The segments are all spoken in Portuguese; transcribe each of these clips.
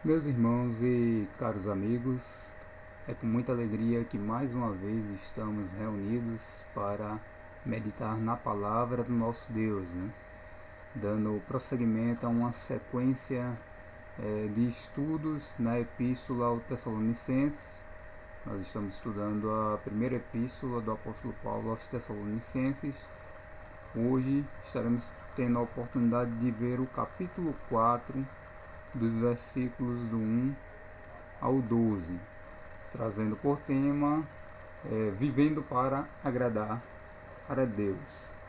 Meus irmãos e caros amigos, é com muita alegria que mais uma vez estamos reunidos para meditar na palavra do nosso Deus, dando prosseguimento a uma sequência de estudos na Epístola aos Tessalonicenses. Nós estamos estudando a primeira epístola do apóstolo Paulo aos Tessalonicenses. Hoje estaremos tendo a oportunidade de ver o capítulo 4, dos versículos do 1 ao 12, trazendo por tema vivendo para agradar a Deus,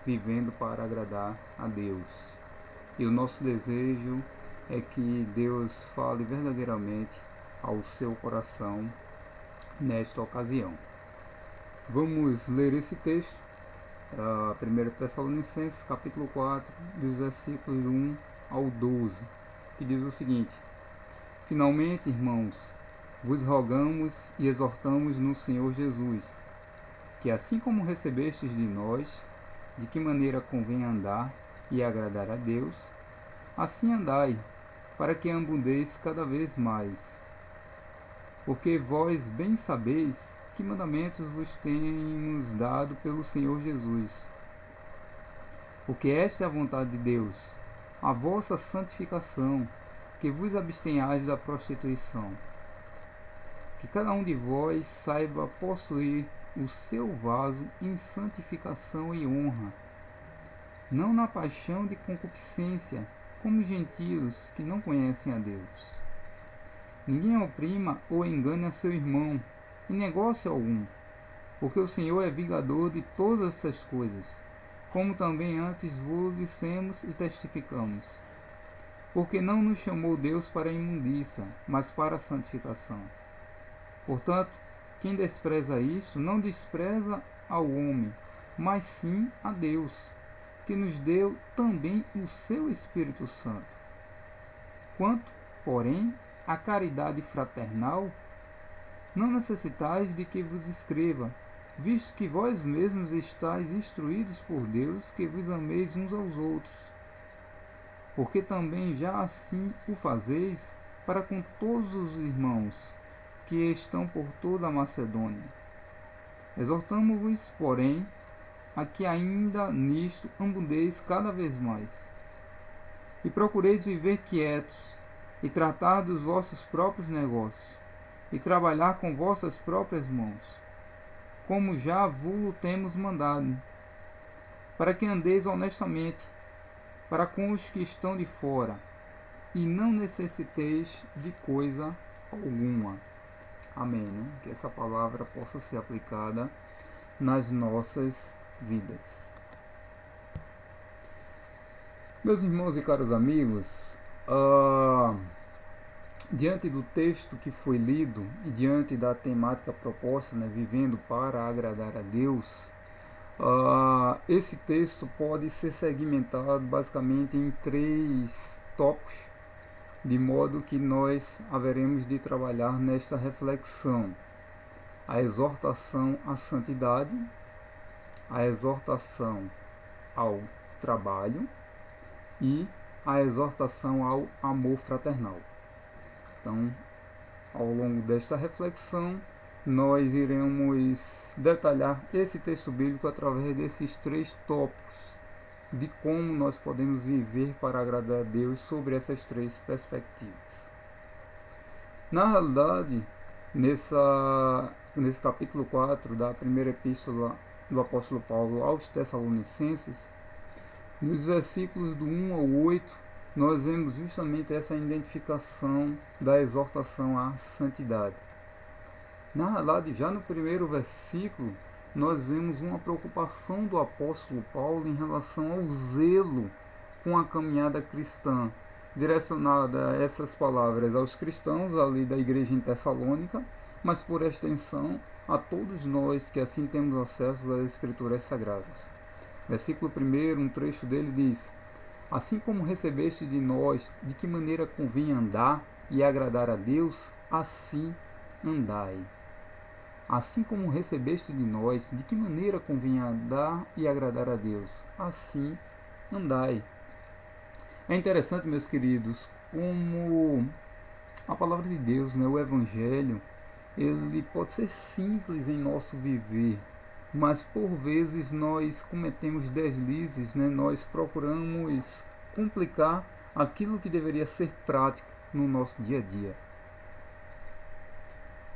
vivendo para agradar a Deus. E o nosso desejo é que Deus fale verdadeiramente ao seu coração nesta ocasião. Vamos ler esse texto, 1 Tessalonicenses capítulo 4, dos versículos 1 ao 12, que diz o seguinte: Finalmente, irmãos, vos rogamos e exortamos no Senhor Jesus, que assim como recebestes de nós, de que maneira convém andar e agradar a Deus, assim andai, para que abundeis cada vez mais. Porque vós bem sabeis que mandamentos vos temos dado pelo Senhor Jesus. Porque esta é a vontade de Deus, a vossa santificação, que vos abstenhais da prostituição. Que cada um de vós saiba possuir o seu vaso em santificação e honra, não na paixão de concupiscência, como os gentios que não conhecem a Deus. Ninguém oprima ou engane a seu irmão, em negócio algum, porque o Senhor é vingador de todas essas coisas, como também antes vos dissemos e testificamos. Porque não nos chamou Deus para a imundícia, mas para a santificação. Portanto, quem despreza isto, não despreza ao homem, mas sim a Deus, que nos deu também o seu Espírito Santo. Quanto, porém, à caridade fraternal, não necessitais de que vos escreva, visto que vós mesmos estáis instruídos por Deus, que vos ameis uns aos outros. Porque também já assim o fazeis para com todos os irmãos que estão por toda a Macedônia. Exortamo-vos, porém, a que ainda nisto abundeis cada vez mais, e procureis viver quietos, e tratar dos vossos próprios negócios, e trabalhar com vossas próprias mãos, como já vos temos mandado, para que andeis honestamente para com os que estão de fora, e não necessiteis de coisa alguma. Amém. Que essa palavra possa ser aplicada nas nossas vidas. Meus irmãos e caros amigos, diante do texto que foi lido e diante da temática proposta, vivendo para agradar a Deus, esse texto pode ser segmentado basicamente em 3 tópicos, de modo que nós haveremos de trabalhar nesta reflexão: a exortação à santidade, a exortação ao trabalho e a exortação ao amor fraternal. Então, ao longo desta reflexão, nós iremos detalhar esse texto bíblico através desses 3 tópicos, de como nós podemos viver para agradar a Deus sobre essas 3 perspectivas. Na realidade, nesse capítulo 4 da primeira epístola do apóstolo Paulo aos Tessalonicenses, nos versículos do 1 ao 8, nós vemos justamente essa identificação da exortação à santidade. Na realidade, já no primeiro versículo, nós vemos uma preocupação do apóstolo Paulo em relação ao zelo com a caminhada cristã, direcionada a essas palavras aos cristãos ali da igreja em Tessalônica, mas por extensão a todos nós que assim temos acesso às escrituras sagradas. Versículo 1, um trecho dele diz: Assim como recebeste de nós, de que maneira convém andar e agradar a Deus, assim andai. Assim como recebeste de nós, de que maneira convém andar e agradar a Deus, assim andai. É interessante, meus queridos, como A palavra de Deus, né, o Evangelho, ele pode ser simples em nosso viver, mas por vezes nós cometemos deslizes, né? Nós procuramos complicar aquilo que deveria ser prático no nosso dia a dia.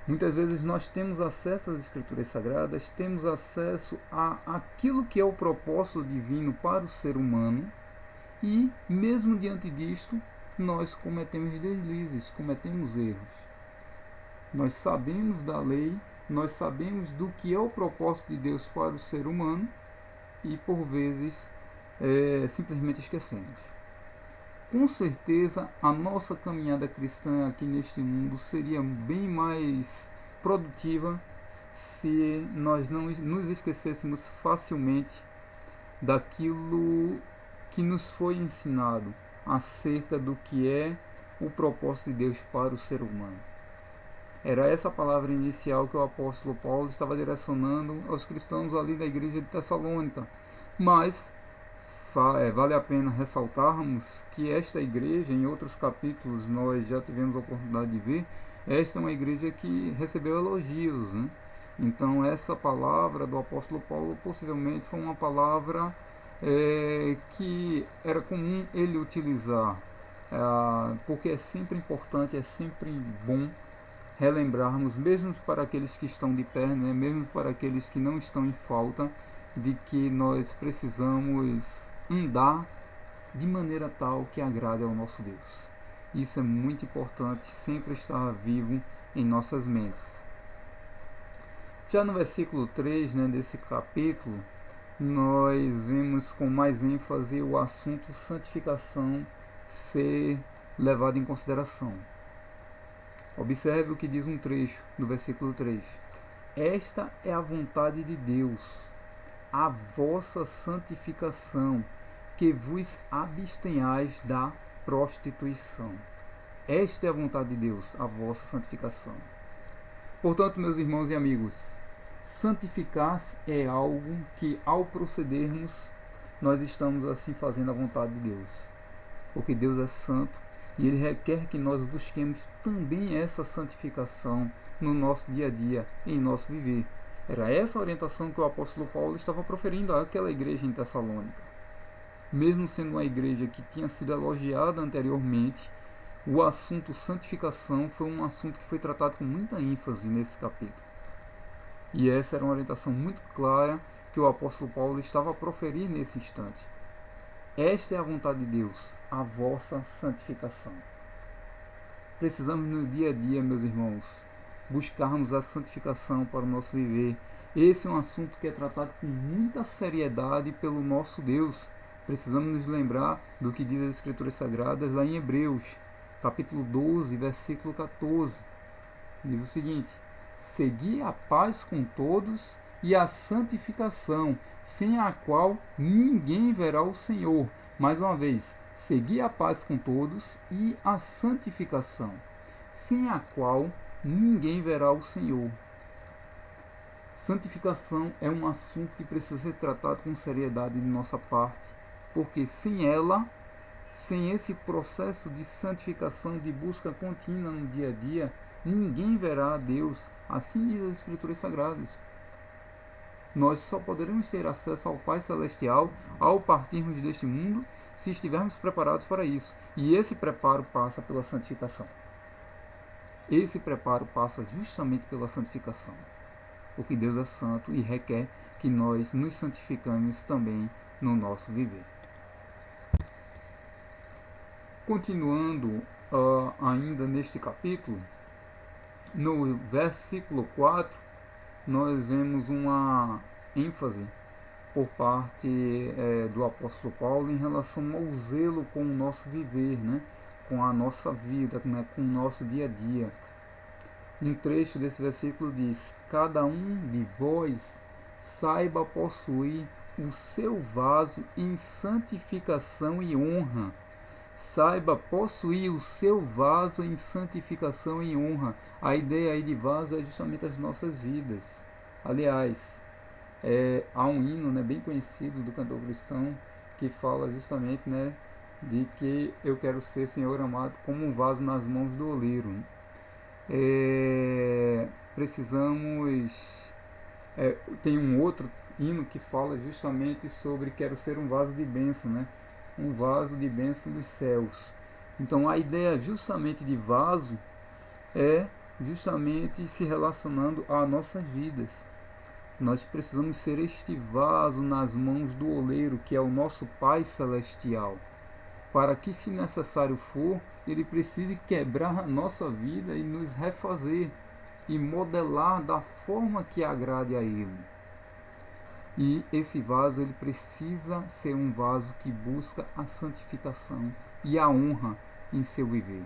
Muitas vezes nós temos acesso às Escrituras Sagradas, temos acesso a aquilo que é o propósito divino para o ser humano, e mesmo diante disto, nós cometemos deslizes, cometemos erros. Nós sabemos da lei, nós sabemos do que é o propósito de Deus para o ser humano e por vezes simplesmente esquecemos. Com certeza a nossa caminhada cristã aqui neste mundo seria bem mais produtiva se nós não nos esquecêssemos facilmente daquilo que nos foi ensinado acerca do que é o propósito de Deus para o ser humano. Era essa palavra inicial que o apóstolo Paulo estava direcionando aos cristãos ali da igreja de Tessalônica. Mas vale a pena ressaltarmos que esta igreja, em outros capítulos nós já tivemos a oportunidade de ver, esta é uma igreja que recebeu elogios, né? Então essa palavra do apóstolo Paulo possivelmente foi uma palavra que era comum ele utilizar, porque é sempre importante, é sempre bom relembrarmos, mesmo para aqueles que estão de pé, né, mesmo para aqueles que não estão em falta, de que nós precisamos andar de maneira tal que agrade ao nosso Deus. Isso é muito importante, sempre estar vivo em nossas mentes. Já no versículo 3, né, desse capítulo, nós vemos com mais ênfase o assunto santificação ser levado em consideração. Observe o que diz um trecho do versículo 3. Esta é a vontade de Deus, a vossa santificação, que vos abstenhais da prostituição. Esta é a vontade de Deus, a vossa santificação. Portanto, meus irmãos e amigos, santificar-se é algo que, ao procedermos, nós estamos assim fazendo a vontade de Deus. Porque Deus é santo e Ele requer que nós busquemos também essa santificação no nosso dia a dia, em nosso viver. Era essa a orientação que o apóstolo Paulo estava proferindo àquela igreja em Tessalônica. Mesmo sendo uma igreja que tinha sido elogiada anteriormente, o assunto santificação foi um assunto que foi tratado com muita ênfase nesse capítulo. E essa era uma orientação muito clara que o apóstolo Paulo estava a proferir nesse instante. Esta é a vontade de Deus, a vossa santificação. Precisamos no dia a dia, meus irmãos, buscarmos a santificação para o nosso viver. Esse é um assunto que é tratado com muita seriedade pelo nosso Deus. Precisamos nos lembrar do que diz as Escrituras Sagradas lá em Hebreus, capítulo 12, versículo 14. Diz o seguinte: segui a paz com todos e a santificação, sem a qual ninguém verá o Senhor. Mais uma vez, segui a paz com todos e a santificação, sem a qual ninguém verá o Senhor. Santificação é um assunto que precisa ser tratado com seriedade de nossa parte, porque sem ela, sem esse processo de santificação, de busca contínua no dia a dia, ninguém verá a Deus. Assim diz as Escrituras Sagradas. Nós só poderemos ter acesso ao Pai Celestial ao partirmos deste mundo se estivermos preparados para isso. E esse preparo passa pela santificação. Esse preparo passa justamente pela santificação. Porque Deus é santo e requer que nós nos santificamos também no nosso viver. Continuando ainda neste capítulo, no versículo 4, nós vemos uma ênfase por parte do apóstolo Paulo em relação ao zelo com o nosso viver, né? Com a nossa vida, né? Com o nosso dia a dia. Um trecho desse versículo diz: cada um de vós saiba possuir o seu vaso em santificação e honra. Saiba possuir o seu vaso em santificação e honra. A ideia aí de vaso é justamente as nossas vidas. Aliás, há um hino, né, bem conhecido do cantor cristão que fala justamente, né, de que eu quero ser, Senhor amado, como um vaso nas mãos do oleiro. Precisamos. Tem um outro hino que fala justamente sobre quero ser um vaso de bênção, né? Um vaso de bênção dos céus. Então a ideia justamente de vaso é justamente se relacionando às nossas vidas. Nós precisamos ser este vaso nas mãos do oleiro, que é o nosso Pai Celestial, para que, se necessário for, ele precise quebrar a nossa vida e nos refazer e modelar da forma que agrade a ele. E esse vaso ele precisa ser um vaso que busca a santificação e a honra em seu viver.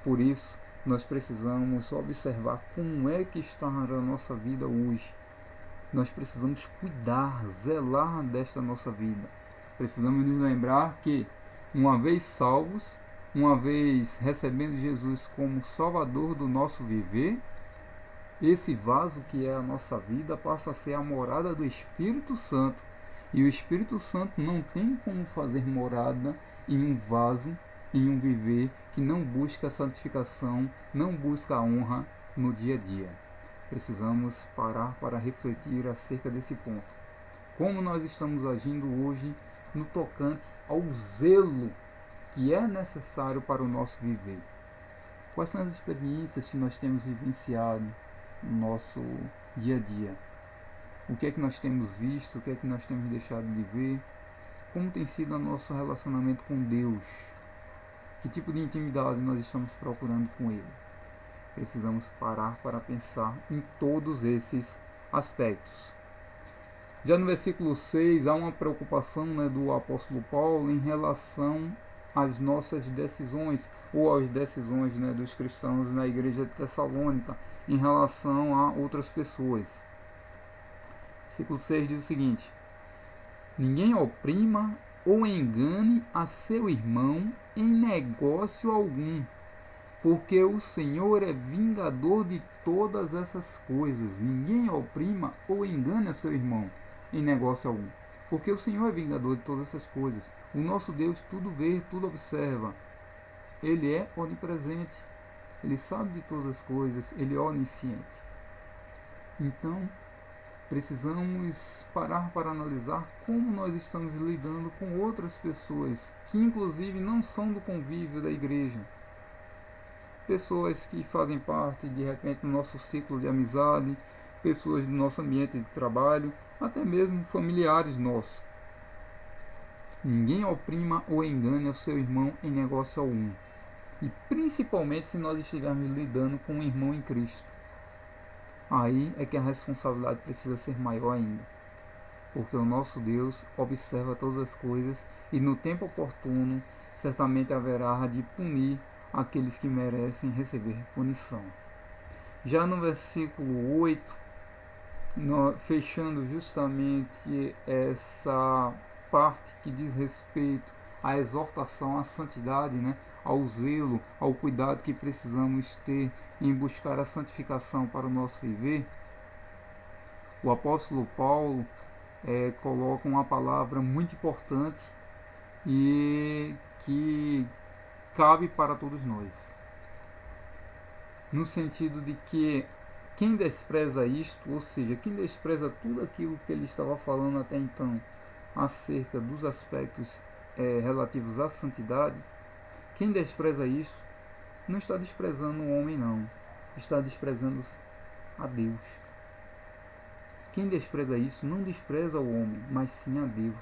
Por isso, nós precisamos observar como é que está a nossa vida hoje. Nós precisamos cuidar, zelar desta nossa vida. Precisamos nos lembrar que, uma vez salvos, uma vez recebendo Jesus como Salvador do nosso viver, esse vaso que é a nossa vida passa a ser a morada do Espírito Santo. E o Espírito Santo não tem como fazer morada em um vaso, em um viver que não busca a santificação, não busca a honra no dia a dia. Precisamos parar para refletir acerca desse ponto. Como nós estamos agindo hoje no tocante ao zelo que é necessário para o nosso viver? Quais são as experiências que nós temos vivenciado no nosso dia a dia? O que é que nós temos visto? O que é que nós temos deixado de ver? Como tem sido o nosso relacionamento com Deus? Que tipo de intimidade nós estamos procurando com Ele? Precisamos parar para pensar em todos esses aspectos. Já no versículo 6 há uma preocupação, né, do apóstolo Paulo em relação às nossas decisões ou às decisões, né, dos cristãos na igreja de Tessalônica em relação a outras pessoas. Versículo 6 diz o seguinte: ninguém oprima ou engane a seu irmão em negócio algum, porque o Senhor é vingador de todas essas coisas. Ninguém oprima ou engane a seu irmão em negócio algum, porque o Senhor é vingador de todas essas coisas. O nosso Deus tudo vê, tudo observa. Ele é onipresente, Ele sabe de todas as coisas, Ele é onisciente. Então, precisamos parar para analisar como nós estamos lidando com outras pessoas, que inclusive não são do convívio da igreja. Pessoas que fazem parte, de repente, do nosso ciclo de amizade, pessoas do nosso ambiente de trabalho, até mesmo familiares nossos. Ninguém oprima ou engane o seu irmão em negócio algum. E principalmente se nós estivermos lidando com um irmão em Cristo. Aí é que a responsabilidade precisa ser maior ainda. Porque o nosso Deus observa todas as coisas e no tempo oportuno certamente haverá de punir aqueles que merecem receber punição. Já no versículo 8, fechando justamente essa parte que diz respeito à exortação à santidade, né, ao zelo, ao cuidado que precisamos ter em buscar a santificação para o nosso viver, o apóstolo Paulo coloca uma palavra muito importante e que cabe para todos nós, no sentido de que quem despreza isto, ou seja, quem despreza tudo aquilo que ele estava falando até então acerca dos aspectos relativos à santidade, quem despreza isso não está desprezando o homem, não, está desprezando a Deus. Quem despreza isso não despreza o homem, mas sim a Deus.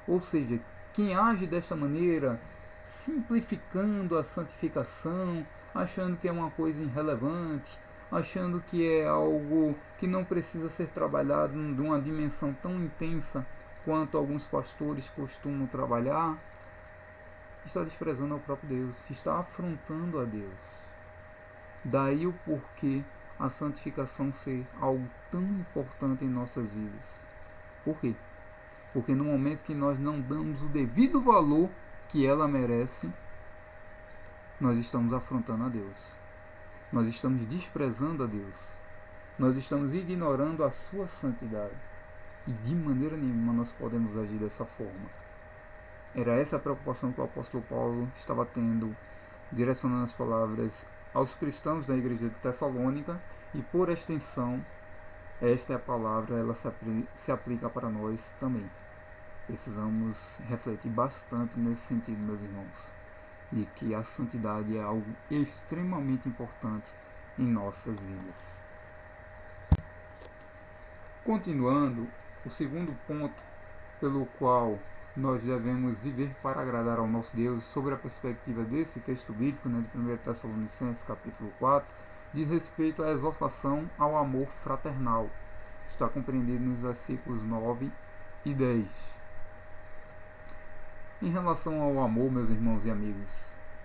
Ou seja, quem age desta maneira, simplificando a santificação, achando que é uma coisa irrelevante, achando que é algo que não precisa ser trabalhado de uma dimensão tão intensa quanto alguns pastores costumam trabalhar, está desprezando ao próprio Deus, está afrontando a Deus. Daí o porquê a santificação ser algo tão importante em nossas vidas. Por quê? Porque no momento que nós não damos o devido valor que ela merece, nós estamos afrontando a Deus. Nós estamos desprezando a Deus. Nós estamos ignorando a sua santidade. E de maneira nenhuma nós podemos agir dessa forma. Era essa a preocupação que o apóstolo Paulo estava tendo, direcionando as palavras aos cristãos da igreja de Tessalônica, e por extensão, esta é a palavra, ela se aplica para nós também. Precisamos refletir bastante nesse sentido, meus irmãos, de que a santidade é algo extremamente importante em nossas vidas. Continuando, o segundo ponto pelo qual nós devemos viver para agradar ao nosso Deus, sobre a perspectiva desse texto bíblico, de 1 Tessalonicenses capítulo 4, diz respeito à exortação ao amor fraternal. Está compreendido nos versículos 9 e 10. Em relação ao amor, meus irmãos e amigos,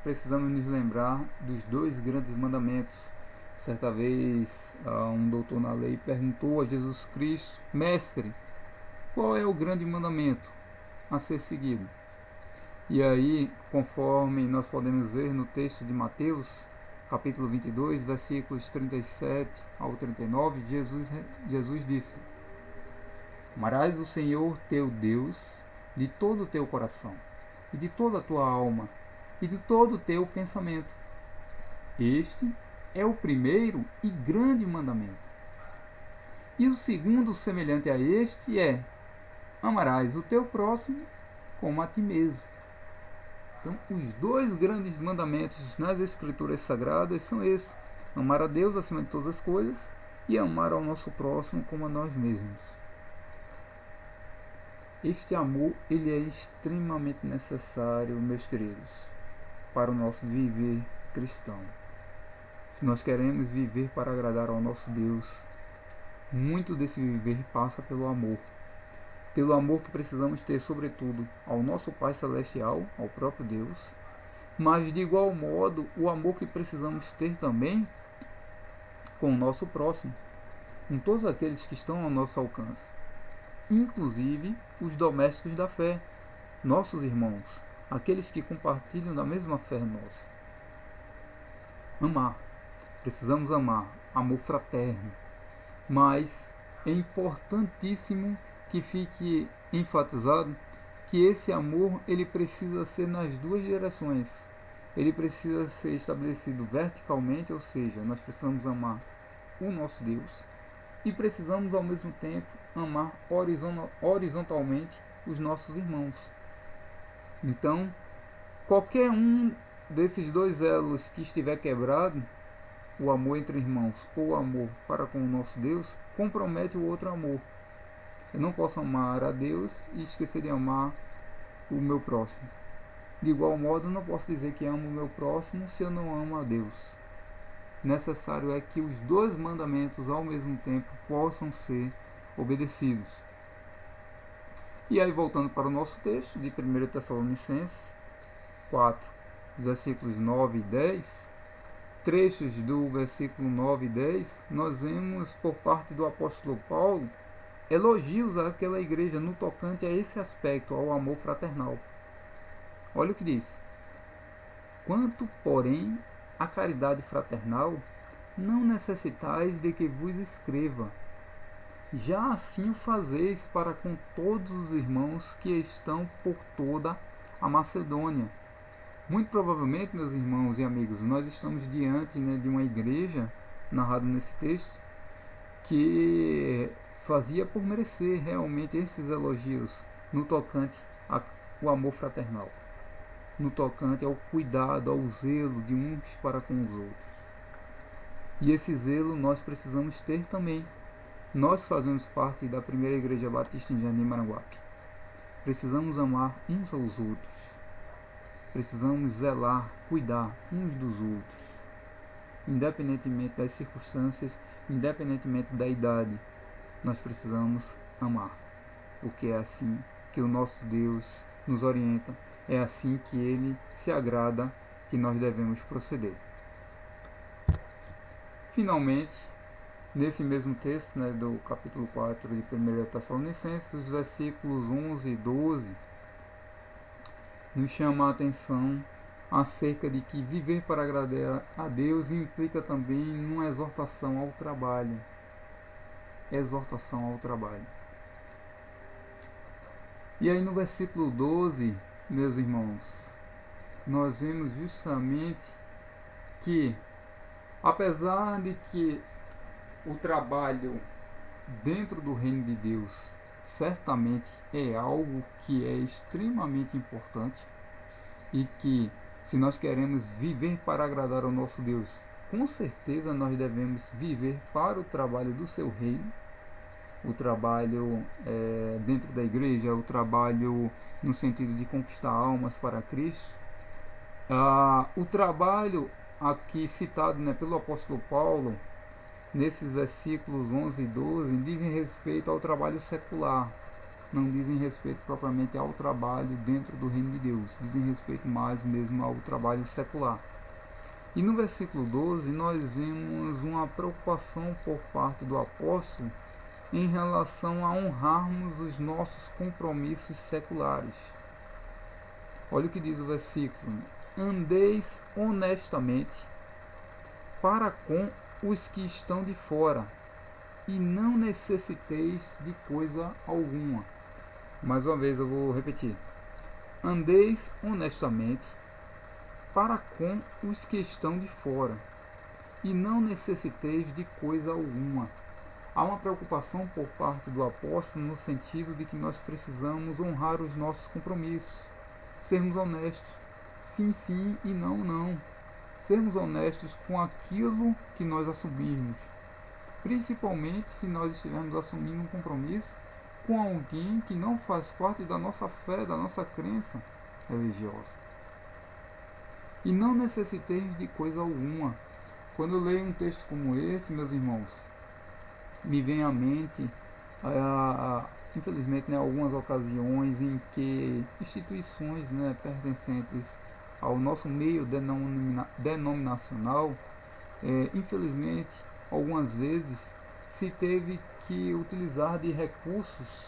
precisamos nos lembrar dos dois grandes mandamentos. Certa vez, um doutor na lei perguntou a Jesus Cristo: Mestre, qual é o grande mandamento a ser seguido? E aí, conforme nós podemos ver no texto de Mateus, capítulo 22, versículos 37 ao 39, Jesus disse: Amarás o Senhor teu Deus de todo o teu coração, e de toda a tua alma, e de todo o teu pensamento. Este é o primeiro e grande mandamento. E o segundo, semelhante a este, é: amarás o teu próximo como a ti mesmo. Então, os dois grandes mandamentos nas Escrituras Sagradas são esses: amar a Deus acima de todas as coisas e amar ao nosso próximo como a nós mesmos. Este amor, ele é extremamente necessário, meus queridos, para o nosso viver cristão. Se nós queremos viver para agradar ao nosso Deus, muito desse viver passa pelo amor. Pelo amor que precisamos ter, sobretudo, ao nosso Pai Celestial, ao próprio Deus, mas de igual modo o amor que precisamos ter também com o nosso próximo, com todos aqueles que estão ao nosso alcance, inclusive os domésticos da fé, nossos irmãos, aqueles que compartilham da mesma fé nossa. Amar, precisamos amar, amor fraterno, mas é importantíssimo que fique enfatizado que esse amor, ele precisa ser nas duas direções. Ele precisa ser estabelecido verticalmente, ou seja, nós precisamos amar o nosso Deus e precisamos ao mesmo tempo amar horizontalmente os nossos irmãos. Então, qualquer um desses dois elos que estiver quebrado, o amor entre irmãos ou o amor para com o nosso Deus, compromete o outro amor. Eu não posso amar a Deus e esquecer de amar o meu próximo. De igual modo, eu não posso dizer que amo o meu próximo se eu não amo a Deus. Necessário é que os dois mandamentos ao mesmo tempo possam ser obedecidos. E aí, voltando para o nosso texto de 1 Tessalonicenses 4, versículos 9 e 10, trechos do versículo 9 e 10, nós vemos por parte do apóstolo Paulo elogios àquela igreja no tocante a esse aspecto, ao amor fraternal. Olha o que diz: quanto, porém, à caridade fraternal, não necessitais de que vos escreva. Já assim o fazeis para com todos os irmãos que estão por toda a Macedônia. Muito provavelmente, meus irmãos e amigos, nós estamos diante de uma igreja, narrado nesse texto, que fazia por merecer realmente esses elogios no tocante ao amor fraternal, no tocante ao cuidado, ao zelo de uns para com os outros. E esse zelo nós precisamos ter também. Nós fazemos parte da primeira igreja batista em Jardim Maranguape. Precisamos amar uns aos outros. Precisamos zelar, cuidar uns dos outros. Independentemente das circunstâncias, independentemente da idade, nós precisamos amar. Porque é assim que o nosso Deus nos orienta, é assim que Ele se agrada que nós devemos proceder. Finalmente, nesse mesmo texto, do capítulo 4 de 1 Tessalonicenses, os versículos 11 e 12, nos chama a atenção acerca de que viver para agradar a Deus implica também uma exortação ao trabalho. Exortação ao trabalho. E aí no versículo 12, meus irmãos, nós vemos justamente que, apesar de que o trabalho dentro do reino de Deus certamente é algo que é extremamente importante e que, se nós queremos viver para agradar ao nosso Deus, com certeza nós devemos viver para o trabalho do seu reino, o trabalho dentro da igreja, o trabalho no sentido de conquistar almas para Cristo. O trabalho aqui citado, né, pelo apóstolo Paulo, nesses versículos 11 e 12, dizem respeito ao trabalho secular, não dizem respeito propriamente ao trabalho dentro do reino de Deus, dizem respeito mais mesmo ao trabalho secular. E no versículo 12 nós vemos uma preocupação por parte do apóstolo em relação a honrarmos os nossos compromissos seculares. Olha o que diz o versículo: andeis honestamente para com os que estão de fora, e não necessiteis de coisa alguma. Mais uma vez eu vou repetir: andeis honestamente para com os que estão de fora, e não necessiteis de coisa alguma. Há uma preocupação por parte do apóstolo no sentido de que nós precisamos honrar os nossos compromissos, sermos honestos, sim, sim e não, não. Sermos honestos com aquilo que nós assumirmos, principalmente se nós estivermos assumindo um compromisso com alguém que não faz parte da nossa fé, da nossa crença religiosa. E não necessiteis de coisa alguma. Quando eu leio um texto como esse, meus irmãos, me vem à mente, infelizmente, né, algumas ocasiões em que instituições, né, pertencentes ao nosso meio denominacional, infelizmente, algumas vezes se teve que utilizar de recursos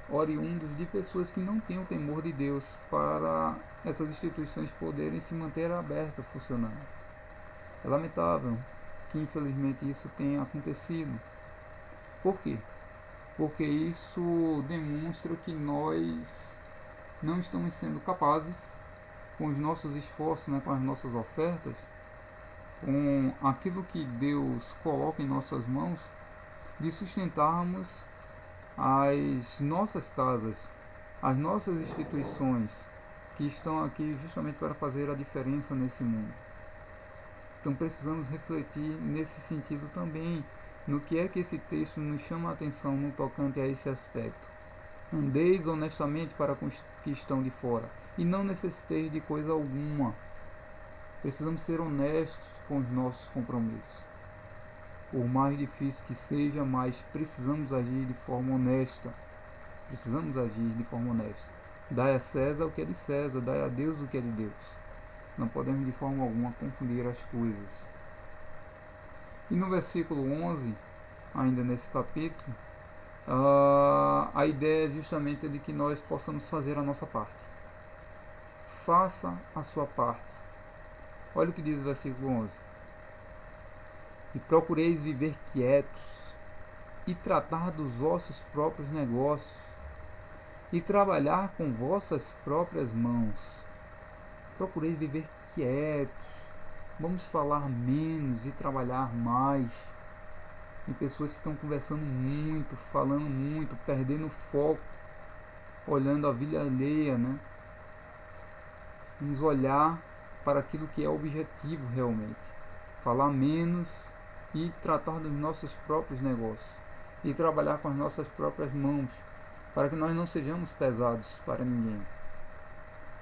oriundos de pessoas que não têm o temor de Deus para essas instituições poderem se manter abertas, funcionando. É lamentável que infelizmente isso tenha acontecido. Por quê? Porque isso demonstra que nós não estamos sendo capazes, com os nossos esforços, né, com as nossas ofertas, com aquilo que Deus coloca em nossas mãos, de sustentarmos as nossas casas, as nossas instituições que estão aqui justamente para fazer a diferença nesse mundo. Então precisamos refletir nesse sentido também, no que é que esse texto nos chama a atenção no tocante a esse aspecto. Andeis honestamente para com os que estão de fora, e não necessiteis de coisa alguma. Precisamos ser honestos com os nossos compromissos. Por mais difícil que seja, mas precisamos agir de forma honesta. Precisamos agir de forma honesta. Dai a César o que é de César, dai a Deus o que é de Deus. Não podemos de forma alguma confundir as coisas. E no versículo 11, ainda nesse capítulo, a ideia é justamente de que nós possamos fazer a nossa parte. Faça a sua parte. Olha o que diz o versículo 11: e procureis viver quietos, e tratar dos vossos próprios negócios, e trabalhar com vossas próprias mãos. Procureis viver quietos. Vamos falar menos e trabalhar mais. Tem pessoas que estão conversando muito, falando muito, perdendo foco, olhando a vida alheia, né? Vamos olhar para aquilo que é objetivo realmente. Falar menos e tratar dos nossos próprios negócios. E trabalhar com as nossas próprias mãos, para que nós não sejamos pesados para ninguém.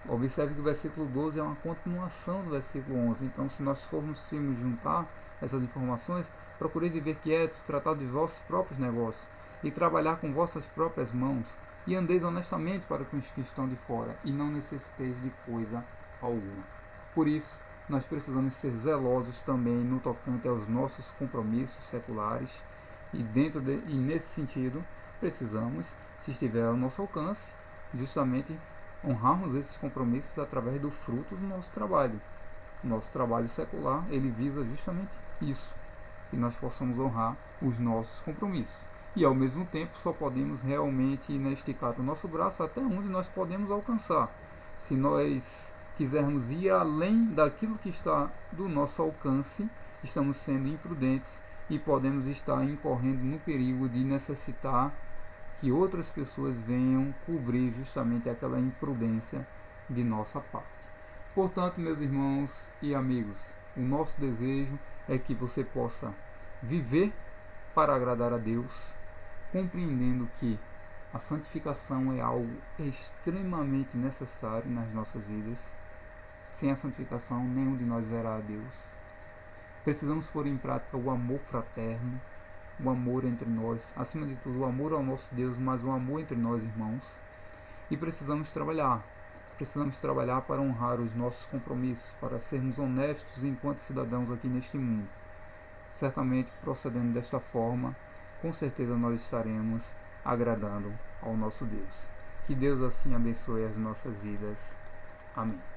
Observe que o versículo 12 é uma continuação do versículo 11. Então, se nós formos juntar essas informações, procureis viver quietos, tratar de vossos próprios negócios, e trabalhar com vossas próprias mãos, e andeis honestamente para com os que estão de fora, e não necessiteis de coisa alguma. Por isso, nós precisamos ser zelosos também no tocante aos nossos compromissos seculares, e nesse sentido, precisamos, se estiver ao nosso alcance, justamente honrarmos esses compromissos através do fruto do nosso trabalho. O nosso trabalho secular, ele visa justamente isso, que nós possamos honrar os nossos compromissos. E ao mesmo tempo só podemos realmente esticar o nosso braço até onde nós podemos alcançar. Se nós quisermos ir além daquilo que está do nosso alcance, estamos sendo imprudentes e podemos estar incorrendo no perigo de necessitar que outras pessoas venham cobrir justamente aquela imprudência de nossa parte. Portanto, meus irmãos e amigos, o nosso desejo é que você possa viver para agradar a Deus, compreendendo que a santificação é algo extremamente necessário nas nossas vidas. Sem a santificação, nenhum de nós verá a Deus. Precisamos pôr em prática o amor fraterno, o amor entre nós, acima de tudo, o amor ao nosso Deus, mas o amor entre nós, irmãos. E precisamos trabalhar para honrar os nossos compromissos, para sermos honestos enquanto cidadãos aqui neste mundo. Certamente, procedendo desta forma, com certeza nós estaremos agradando ao nosso Deus. Que Deus assim abençoe as nossas vidas. Amém.